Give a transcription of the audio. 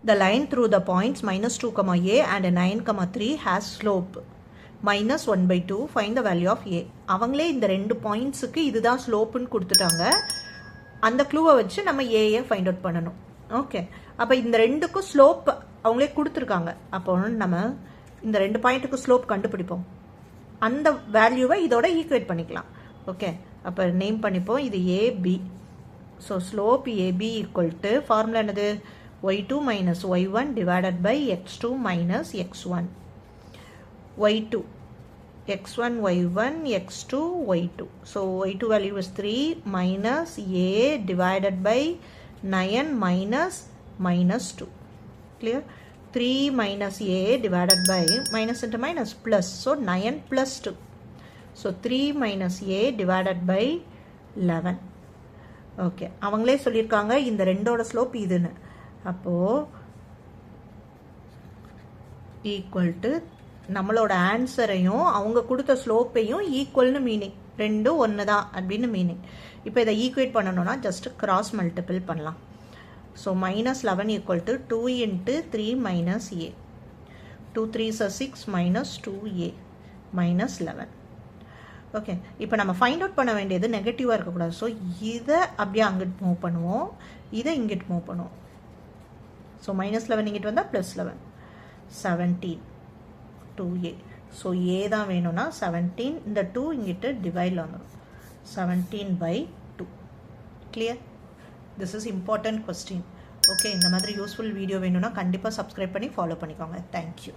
the line through the points minus 2 comma a and 9 comma 3 has slope minus 1 by 2. Find the value of a. அவங்களே இந்த ரெண்டு பாயிண்ட்ஸுக்கு இதுதான் ஸ்லோப்புன்னு கொடுத்துட்டாங்க. அந்த க்ளூவை வச்சு நம்ம ஏயை ஃபைண்ட் அவுட் பண்ணணும். ஓகே, அப்போ இந்த ரெண்டுக்கும் ஸ்லோப் அவங்களே கொடுத்துருக்காங்க. அப்போ நம்ம இந்த ரெண்டு பாயிண்ட்டுக்கு ஸ்லோப் கண்டுபிடிப்போம். அந்த வேல்யூவை இதோட ஈக்குவேட் பண்ணிக்கலாம். ஓகே, அப்போ நேம் பண்ணிப்போம். இது AB. So slope AB equal to formula என்னது? y2 minus y1 divided by x2 minus x1. y2, x1, y1, x2, y2. So y2 value is 3 minus a divided by 9 minus 2. Clear? 3 minus a divided by minus into minus plus. So 9 plus 2. So 3 minus a divided by 11. Okay, அவங்களே சொல்லியிருக்காங்க இந்த ரெண்டோட slope இதுன்னு. அப்போது equal to நம்மளோட ஆன்சரையும் அவங்க கொடுத்த ஸ்லோப்பையும் ஈக்குவல்னு meaning, ரெண்டும் ஒன்று தான் அப்படின்னு மீனிங். இப்போ இதை ஈக்குவேட் பண்ணணும்னா ஜஸ்ட் கிராஸ் மல்டிபிள் பண்ணலாம். So minus 11 equal to 2 into 3 minus a. 2 3s are 6 minus 2a minus 11. Okay, இப்போ நம்ம ஃபைண்ட் அவுட் பண்ண வேண்டியது நெகட்டிவாக இருக்கக்கூடாது. ஸோ இதை அப்படியே அங்கிட்டு மூவ் பண்ணுவோம், இதை இங்கிட்டு மூவ் பண்ணுவோம். ஸோ minus 11 இங்கிட்டு வந்தால் plus 11. 17 2a. ஸோ ஏ தான் வேணும்னா 17, இந்த 2 இங்கிட்டு டிவைடில் வந்துடும். 17/2. Clear? This is important question. Okay, இந்த மாதிரி யூஸ்ஃபுல் வீடியோ வேணும்னா கண்டிப்பாக சப்ஸ்கிரைப் பண்ணி ஃபாலோ பண்ணிக்கோங்க. தேங்க்யூ.